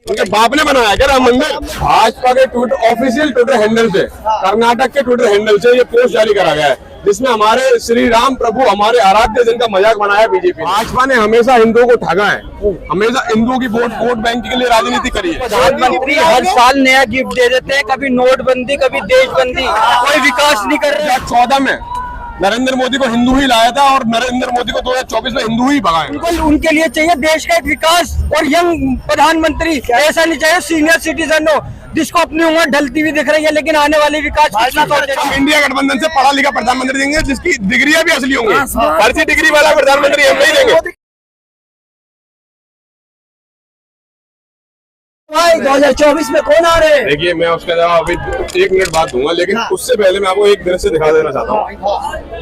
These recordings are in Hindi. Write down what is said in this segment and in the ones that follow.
उनके बाप ने बनाया क्या राम मंदिर? भाजपा के ऑफिशियल ट्विटर हैंडल से, कर्नाटक के ट्विटर हैंडल से ये पोस्ट जारी करा गया है, जिसमें हमारे श्री राम प्रभु, हमारे आराध्य जिनका मजाक बनाया बीजेपी। भाजपा ने हमेशा हिंदुओं को ठगा है, हमेशा हिंदुओं की वोट बैंक के लिए राजनीति करी है। प्रधानमंत्री हर साल नया गिफ्ट दे देते हैं, कभी नोटबंदी, कभी देशबंदी, कोई विकास नहीं कर रहे। 2014 में नरेंद्र मोदी को हिंदू ही लाया था और नरेंद्र मोदी को 2024 में हिंदू ही भगाएंगे। उनके लिए चाहिए देश का एक विकास और यंग प्रधानमंत्री। ऐसा नहीं चाहिए सीनियर सिटीजन हो जिसको अपनी उम्र ढलती हुई दिख रही है, लेकिन आने वाले विकास इंडिया गठबंधन से पढ़ा लिखा प्रधानमंत्री देंगे, जिसकी डिग्रियां भी असली होंगी। फर्जी डिग्री वाला प्रधानमंत्री हम नहीं देंगे। 2024 में कौन आ रहे हैं? देखिए, मैं उसका जवाब अभी 1 मिनट बाद दूंगा, लेकिन उससे पहले मैं आपको एक दृश्य दिखा देना चाहता हूँ।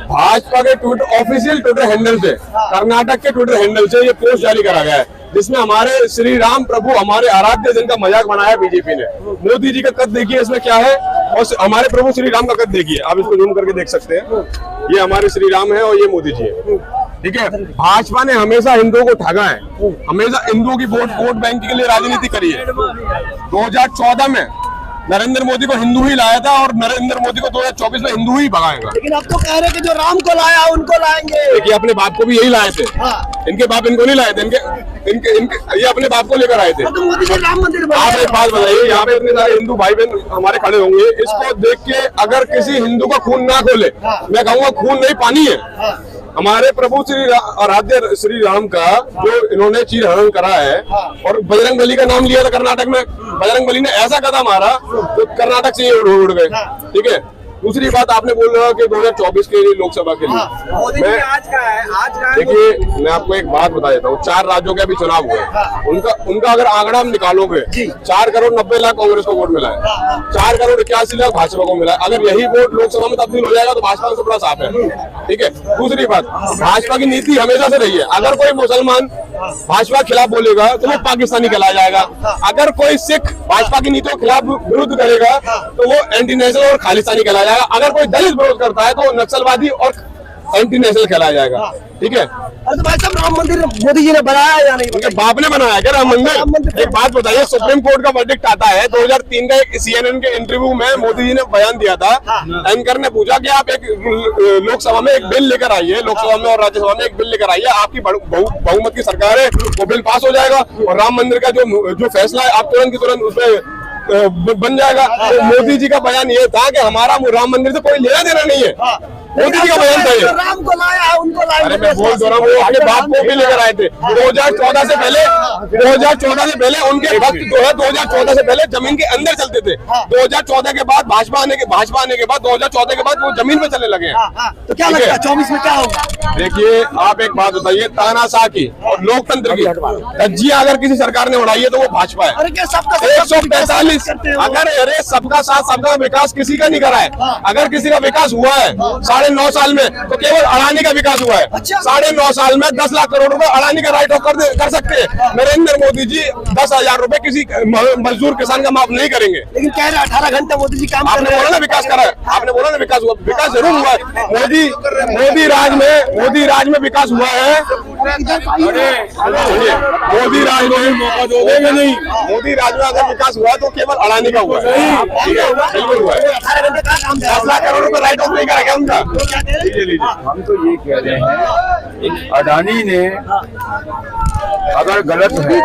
भाजपा के ऑफिशियल ट्विटर हैंडल से, कर्नाटक के ट्विटर हैंडल से ये पोस्ट जारी करा गया है, जिसमें हमारे श्री राम प्रभु, हमारे आराध्य जिनका मजाक बनाया बीजेपी ने। मोदी जी का कद देखिए इसमें क्या है, और हमारे प्रभु श्री राम का कद देखिए, आप इसको जूम करके देख सकते हैं। ये हमारे श्री राम है और ये मोदी जी है, ठीक है। भाजपा ने हमेशा हिंदुओं को ठगा है, हमेशा हिंदुओं की वोट बैंक के लिए राजनीति करी है। 2014 में नरेंद्र मोदी को हिंदू ही लाया था और नरेंद्र मोदी को 2024 में हिंदू ही भगाएगा। लेकिन अब तो कह रहे हैं कि जो राम को लाया उनको लाएंगे। देखिए, अपने बाप को भी यही लाए थे। इनके बाप इनको नहीं लाए थे, इनके ये अपने बाप को लेकर आए थे। तो मोदी जी राम मंदिर आप एक बात बताइए, यहाँ पे इतने सारे हिंदू भाई बहन हमारे खड़े होंगे, इसको देख के अगर किसी हिंदू का खून ना खोले, मैं कहूँगा खून नहीं पानी है। हमारे प्रभु श्री आराध्य श्री राम का जो इन्होंने चीर हरण करा है, और बजरंग बली का नाम लिया था कर्नाटक में, बजरंग बली ने ऐसा कदम मारा तो कर्नाटक से ये उड़ गए, ठीक है। दूसरी बात, आपने बोल रहा कि 2024 के लिए लोकसभा के लिए आज का है। देखिए, मैं आपको एक बात बता देता हूँ, 4 राज्यों के अभी चुनाव हुए, उनका अगर आंकड़ा हम निकालोगे, 4 करोड़ 90 लाख कांग्रेस को वोट मिला है, 4 करोड़ 81 लाख भाजपा को मिला है। अगर यही वोट लोकसभा में तब्दील हो जाएगा तो भाजपा का बड़ा साफ है, ठीक है। दूसरी बात, भाजपा की नीति हमेशा से रही है, अगर कोई मुसलमान भाजपा के खिलाफ बोलेगा तो वो पाकिस्तानी कहलाया जाएगा, अगर कोई सिख भाजपा की नीतियों के खिलाफ विरुद्ध करेगा तो वो एंटी नेशनल और खालिस्तानी कहलाया जाएगा, अगर कोई दलित विरोध करता है तो नक्सलवादी और एंटी नेशनल कहलाया जाएगा, ठीक है। अरे तो भाई साहब, राम मंदिर मोदी जी ने बनाया या नहीं? उनके बाप ने बनाया क्या राम मंदिर? एक बात बताइए, सुप्रीम कोर्ट का वर्डिक्ट आता है 2003 का, एक CNN के इंटरव्यू में मोदी जी ने बयान दिया था। एंकर ने पूछा कि आप एक लोकसभा में एक बिल लेकर आइए, लोकसभा में और राज्यसभा में एक बिल लेकर आइए, आपकी बहुमत की सरकार है, वो बिल पास हो जाएगा और राम मंदिर का जो फैसला है आप तुरंत की तुरंत उसमें बन जाएगा। तो मोदी जी का बयान ये था कि हमारा राम मंदिर से कोई लेना देना नहीं है, मोदी जी का बयान था ये। राम को लाया उनको लाएंगे। अरे मैं बोल दो रहा हूँ, वो अपने बाप को भी लेकर आए थे 2014 से पहले। 2014 से पहले उनके भक्त जो है 2014 से पहले जमीन के अंदर चलते थे। 2014 के बाद भाजपा आने के बाद 2014 के बाद वो जमीन पे चलने लगे हैं। तो क्या लगता है 24 में क्या होगा? देखिए, आप एक बात बताइए, तानाशाह की और लोकतंत्र की धज्जियां अगर किसी सरकार ने उड़ाई है तो वो भाजपा है। 145 अगर अरे सबका साथ सबका विकास किसी का नहीं करा है। अगर किसी का विकास हुआ है 9.5 साल में तो केवल अडानी का विकास हुआ है। 9.5 साल में 10 लाख करोड़ रुपए अडानी का राइट ऑफ कर सकते हैं। नरेंद्र मोदी जी 10,000 रुपए किसी मजदूर किसान का माफ नहीं करेंगे। लेकिन कह रहे 18 घंटे मोदी जी काम आपने बोला ना विकास करा है, आपने बोला ना विकास हुआ, विकास जरूर हुआ है। मोदी राज में विकास हुआ है। मोदी राज में मौका दोगे नहीं, मोदी राज में अगर विकास हुआ तो केवल अडानी का हुआ है, बिल्कुल हुआ है। 10 लाख करोड़ रुपए राइट ऑफ नहीं करा गया उनका। हम तो ये कह रहे हैं, अडानी ने अगर गलत है,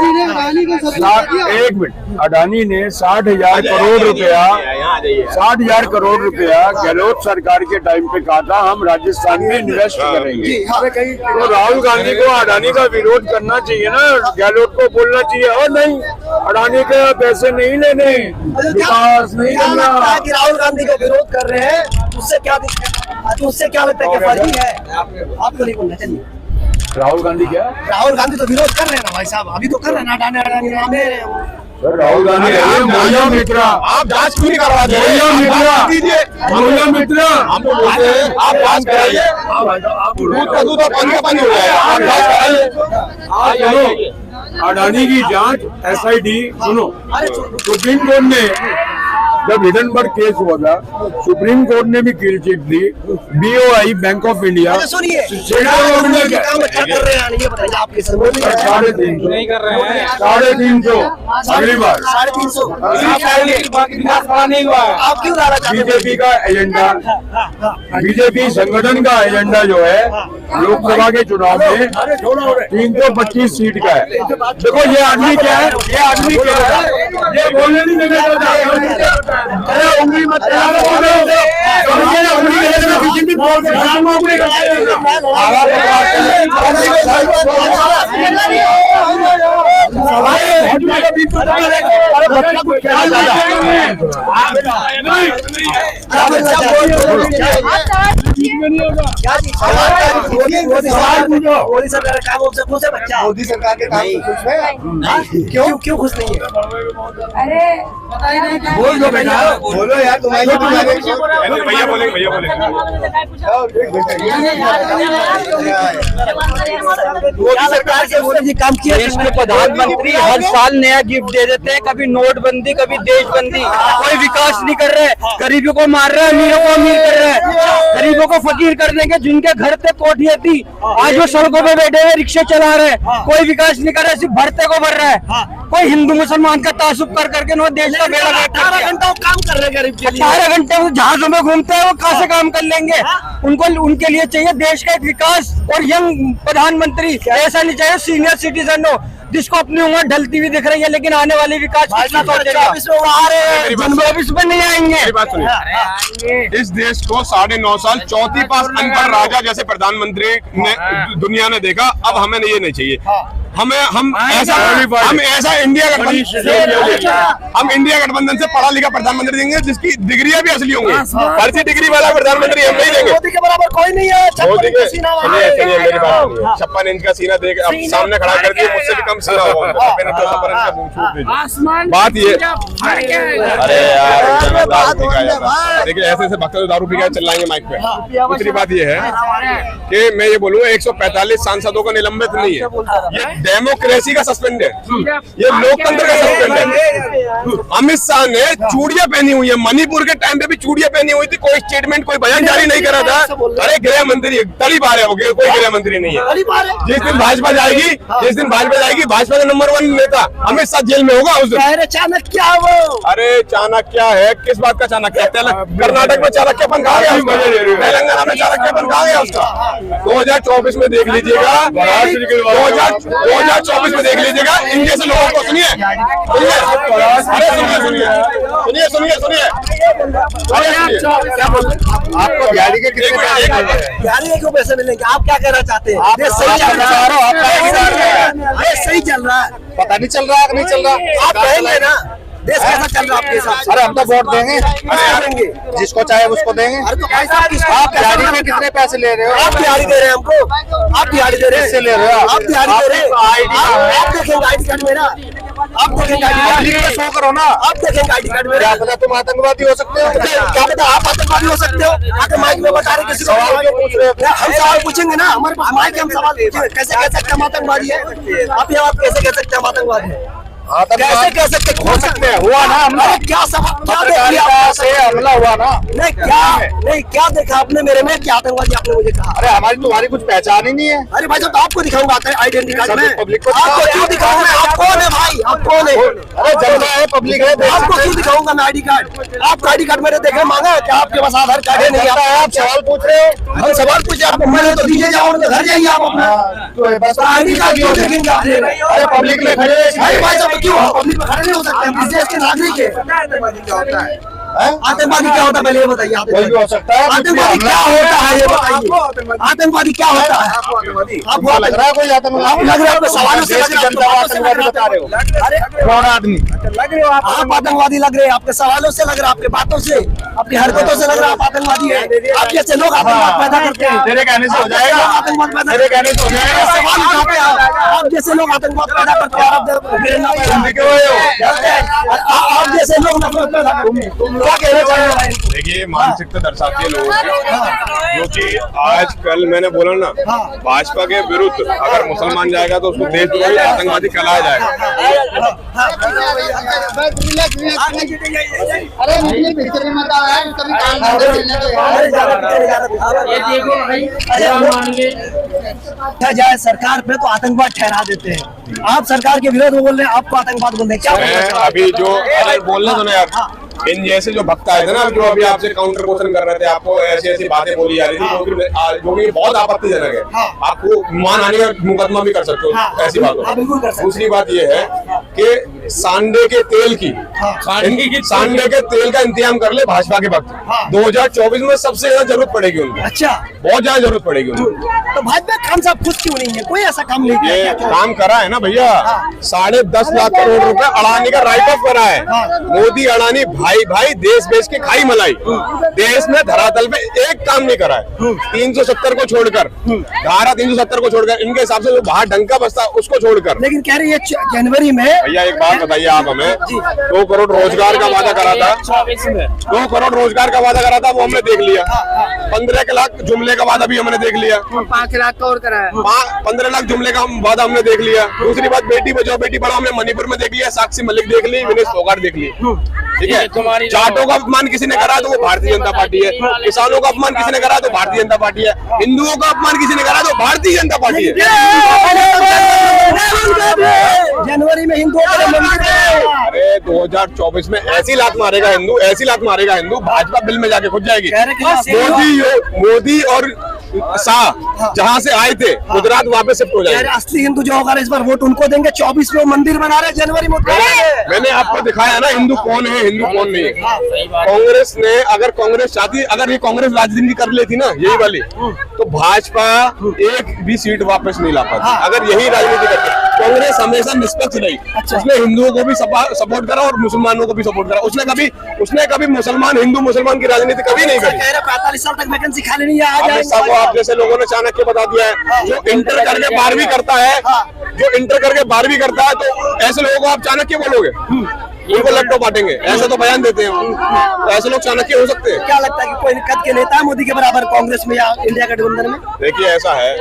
एक मिनट, अडानी ने 60,000 करोड़ रुपया 60,000 करोड़ रुपया गहलोत सरकार के टाइम पे कहा था हम राजस्थान में इन्वेस्ट करेंगे। तो राहुल गांधी को अडानी का विरोध करना चाहिए ना, गहलोत को बोलना चाहिए और नहीं अडानी के पैसे नहीं लेने, विकास नहीं करना। राहुल गांधी का विरोध कर रहे हैं, उससे क्या लगता है कि फर्जी है? आपको नहीं बोलना चाहिए। राहुल गांधी क्या? राहुल गांधी तो विरोध कर रहे हैं ना भाई साहब, अभी तो कर रहे हैं ना, राहुल गांधी मोया मित्रा, आप जांच क्यों नहीं करवाते? मोया मित्रा, हम तो बोलते हैं आप जांच कराइए, दूध का दूध और पानी का पानी हो जाएगा। आप जांच कराइए। अडानी की जांच SIT सुनो, सुप्रीम कोर्ट ने जब हिडनबर्ग केस हुआ था, सुप्रीम कोर्ट ने भी clean chit the. BOI bank of India सुनिए ₹350 काम अच्छा कर रहे हैं, ये बताइए आपके सर नहीं कर रहे हैं, 350 अगली बार 350 नहीं हुआ है। आप क्यों लाना चाहते हैं? बीजेपी का एजेंडा, बीजेपी संगठन का एजेंडा जो है लोकसभा के चुनाव में 325 सीट का है। देखो ये आदमी क्या है, ये आदमी क्या है, ये बोलने नहीं देने देता। अरे उंगली मत चलाओ, उंगली बीजेपी बोल के मोदी सरकार का काम से खुश है बच्चा? मोदी सरकार के काम से खुश है? क्यों खुश नहीं है? अरे बोल दो बेटा, बोलो यार, भैया बोलेंगे मोदी सरकार से मोदी जी काम किया। देश के प्रधानमंत्री हर साल नया गिफ्ट दे देते हैं, कभी नोटबंदी कभी देशबंदी, कोई विकास नहीं कर रहे, गरीबों को मार रहे हैं, अमीरों को अमीर कर रहे हैं, गरीबों को फकीर करने के, जिनके घर थे कोठियां थी आज वो सड़कों पे बैठे हुए रिक्शे चला रहे हैं, कोई विकास नहीं कर रहा, सिर्फ भरते को भर रहा है। कोई हिंदू मुसलमान का तासुब कर करके ना देश का बेड़ा गर्क कर 18 दिया। घंटा वो काम कर रहे हैं गरीब के लिए। 18 घंटे वो जहाजों में घूमते हैं, वो कहाँ से काम कर लेंगे? उनको उनके लिए चाहिए देश का एक विकास और यंग प्रधानमंत्री। ऐसा नहीं चाहिए सीनियर सिटीजन हो जिसको अपनी उम्र ढलती हुई दिख रही है, लेकिन आने वाले विकास की भाई साहब, सोचेगा। 24 में वो आ रहे हैं, मेरी बात 24 में नहीं आएंगे। मेरी बात सुनिए, इस देश को 9.5 साल 34 पास अनपढ़ राजा जैसे प्रधानमंत्री ने दुनिया ने देखा। अब हमें ये नहीं चाहिए। हम ऐसा इंडिया गठबंधन से पढ़ा लिखा प्रधानमंत्री देंगे जिसकी डिग्रियां भी असली होंगी। फर्जी डिग्री वाला प्रधानमंत्री हम नहीं देंगे। मोदी के बराबर कोई नहीं है। मोदी के सीना वाला सुनिए है। मेरी बात सुनिए, 56 इंच का सीना देख अब सामने खड़ा कर दिए, मुझसे भी कम सीना होगा उनका। मैंने तो 56 इंच का मुंह छू दिया। बात ये, अरे यार देखिए ऐसे ऐसे भक्त दारू पी के चिल्लाएंगे माइक पे। दूसरी बात ये है कि मैं ये बोलूँ 145 सांसदों को निलंबित नहीं है, ये डेमोक्रेसी का सस्पेंड है, ये लोकतंत्र का सस्पेंड है। अमित शाह ने चूड़ियां पहनी हुई है, मणिपुर के टाइम पे भी चूड़ियां पहनी हुई थी, कोई स्टेटमेंट कोई बयान जारी नहीं करा था। अरे गृह मंत्री तली बार है, कोई गृह मंत्री नहीं है। जिस दिन भाजपा जाएगी, भाजपा का नंबर 1 नेता अमित शाह जेल में होगा उस दिन। चाणक्य वो, अरे चाणक्य है, किस बात का चाणक्य? कर्नाटक में चाणक्यपन कहा गया उसका, तेलंगाना में चाणक्यपन कहा गया उसका। 2024 में देख लीजिएगा, 2024 में देख लीजिएगा इन जैसे लोगों को। सुनिए आपको दिहाड़ी के कितने दिहाड़ी के क्यों पैसे मिलेंगे? आप क्या कहना चाहते हैं? देश सही चल रहा है, देश सही चल रहा है, पता नहीं चल रहा है नहीं चल रहा। आप कहेंगे ना देश कैसा चल रहा है आपके हिसाब से? अरे हम तो वोट देंगे, जिसको चाहे उसको देंगे। अरे तो भाई साहब आप दिहाड़ी में कितने पैसे ले रहे हो? आप दिहाड़ी दे रहे हैं हमको, आप दिहाड़ी दे रहे हैं, किससे ले रहे हो? आप दिहाड़ी दे रहे हैं। आप देखेंगे आईडी कार्ड मेरा, आप देखेंगे आईडी पब्लिक कार्ड, में शो करो ना। आप देखेंगे आईडी कार्ड मेरा। क्या पता तुम आतंकवादी हो सकते हो। क्या पता आप आतंकवादी हो सकते हो? आके माइक में बता रहे किसी को सवाल क्यों पूछ रहे हो? हम सवाल पूछेंगे ना, हमारे पास माइक है, हम सवाल पूछेंगे। कैसे कह सकते हैं हम आतंकवादी है? आप ये बात कैसे कह सकते हैं हम आतंकवादी है? कैसे कह सकते हो सकते हैं? हुआ ना हमला, क्या सवाल क्या देख लिया पत्रकारिता से हमला हुआ ना। नहीं क्या देखा आपने मेरे में? क्या आतंकवादी आपने मुझे कहा? अरे हमारी तुम्हारी कुछ पहचान ही नहीं है। अरे भाई साहब आपको दिखाऊंगा आइडेंटिटी कार्ड में, पब्लिक को आपको क्यों दिखाऊंगा? आप कौन है भाई? आप कौन है? अरे जनता है, पब्लिक है, देख आपको सकते क्यों हैं। दिखाऊंगा मैं आईडी कार्ड? आपका आईडी कार्ड मेरे देखे मांगा है? क्या आपके पास आधार कार्ड है? नहीं जनता है, आप सवाल पूछ रहे हो। हम सवाल पूछे आपको, मैंने तो दीजिए, जाओ तो घर जाइए आप अपना। तो बस आईडी कार्ड क्यों देखेंगे आप? अरे पब्लिक में खड़े अरे भाई साहब क्यों पब्लिक में खड़े नहीं हो सकते? हम इस देश के नागरिक है। आतंकवादी क्या होता है पहले ये बताइए? कोई भी हो सकता है। आतंकवादी क्या होता है ये बताइए? आतंकवादी क्या होता है? आप आपको लग रहा है कोई आतंकवादी? लग रहा है आपको सवालों से देश की जनता को आतंकवादी बता रहे हो। अरे कौन आदमी? आप आतंकवादी लग रहे हैं, आपके सवालों से लग रहा है, आपके बातों से, आपकी हरकतों से लग रहा है आप आतंकवादी है। आप जैसे लोग आतंकवाद पैदा करते हैं, तेरे कहने से हो जाएगा। आतंकवाद पैदा तेरे कहने से हो जाएगा। सवाल उठाते हैं आप जैसे लोग आतंकवाद पैदा करते हैं। आप जैसे लोग नफरत पैदा करते हैं। क्या कहना चाहेंगे भाई? देखिए मानसिकता दर्शाती है लोगों की, जो कि आजकल मैंने बोला ना, भाजपा के विरुद्ध अगर मुसलमान जाएगा तो उसको देशद्रोही आतंकवादी कहलाया जाएगा। अच्छा जाए सरकार पे तो आतंकवाद ठहरा देते हैं, आप सरकार के विरोध में बोल रहे हैं, आपको आतंकवाद बोल रहे हैं, क्या बोलना मैं चाहेंगे? अभी जो अगर बोलना तो ना यार, इन जैसे जो भक्त आए थे ना, जो अभी आपसे काउंटर क्वेश्चन कर रहे थे, आपको ऐसी ऐसी बातें बोली जा रही थी जो कि बहुत आपत्तिजनक है। आपको मान आने का मुकदमा भी कर सकते हो ऐसी बातों। बिल्कुल कर सकते। दूसरी बात ये है कि सांडे के तेल की सांडे के तेल का इंतजाम कर ले भाजपा के वक्त। 2024 में सबसे ज्यादा जरूरत पड़ेगी उनको, अच्छा, बहुत ज्यादा जरूरत पड़ेगी उनको। तो भाजपा काम साहब खुद क्यों नहीं है, कोई ऐसा काम नहीं किया? ये क्या क्या? काम करा है ना भैया, 10.5 लाख करोड़ रुपए अडानी का राइट ऑफ करा है। मोदी अडानी भाई भाई देश बेच के खाई मलाई, देश में धरातल पे एक काम नहीं करा है। 370 को छोड़कर, धारा 370 को छोड़कर, इनके हिसाब से जो बाहर डंका बसता उसको छोड़कर। लेकिन कह रही है जनवरी में। भैया एक बात बताइए आप हमें, 2 करोड़ रोजगार का वादा करा था, 2 करोड़ रोजगार का वादा करा था, वो हमने देख लिया। 15 लाख जुमले का वादा भी हमने देख लिया। 5 लाख का और कराया। 15 लाख जुमले का वादा हमने देख लिया। दूसरी बात, बेटी बचाओ बेटी पढ़ाओ हमने मणिपुर में देख लिया, साक्षी मलिक देख ली, विनेश फोगाट देख ली। ठीक है, जाटों का अपमान किसी ने करा तो वो भारतीय जनता पार्टी है, किसानों का अपमान किसी ने करा तो भारतीय जनता पार्टी है, हिंदुओं का अपमान किसी ने करा तो भारतीय जनता पार्टी है। जनवरी में हिंदुओं के मंदिर में। अरे 2024 में ऐसी लात मारेगा हिंदू, ऐसी लात मारेगा हिंदू, भाजपा बिल में जाके खुद जाएगी। मोदी और शाह जहाँ से आए थे गुजरात वापस शिफ्ट हो जाएंगे। असली हिंदू जो होगा इस बार वोट उनको देंगे। 24 में वो मंदिर बना रहे, जनवरी में मैंने आपको दिखाया ना हिंदू कौन है, हिंदू कौन नहीं है। कांग्रेस ने, अगर कांग्रेस चाहती, अगर ये कांग्रेस राजनीति कर लेती ना यही वाली, तो भाजपा एक भी सीट वापस नहीं ला पाती। अगर यही राजनीति करती, कांग्रेस हमेशा निष्पक्ष रही, उसने हिंदुओं को भी सपोर्ट करा और मुसलमानों को भी सपोर्ट करा। उसने कभी मुसलमान हिंदू मुसलमान की राजनीति कभी नहीं करी। 45 साल तक वैकेंसी खाली नहीं है। आप जैसे लोगों ने चाणक्य बता दिया है, जो इंटर करके 12वीं करता है, जो इंटर करके 12वीं करता है, तो ऐसे लोगों को आप चाणक्य बोलोगे? उनको लैपटॉप बांटेंगे, ऐसा तो बयान देते हैं, तो ऐसे लोग चाणक्य हो सकते हैं? क्या लगता है कि कोई कद के नेता है मोदी के बराबर कांग्रेस में या इंडिया गठबंधन में? देखिए ऐसा है,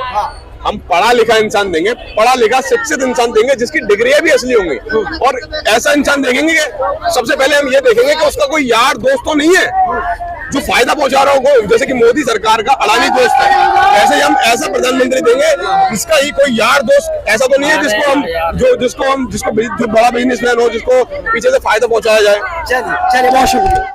हम पढ़ा लिखा इंसान देंगे, पढ़ा लिखा शिक्षित इंसान देंगे जिसकी डिग्रियां भी असली होंगी, और ऐसा इंसान देखेंगे कि सबसे पहले हम ये देखेंगे कि उसका कोई यार दोस्त तो नहीं है जो फायदा पहुंचा रहा हो, जैसे कि मोदी सरकार का अडानी दोस्त है। ऐसे हम ऐसा प्रधानमंत्री देंगे जिसका ही कोई यार दोस्त ऐसा तो नहीं है जिसको बड़ा बिजनेसमैन हो, जिसको पीछे से फायदा पहुंचाया जाए। चलिए बहुत शुक्रिया।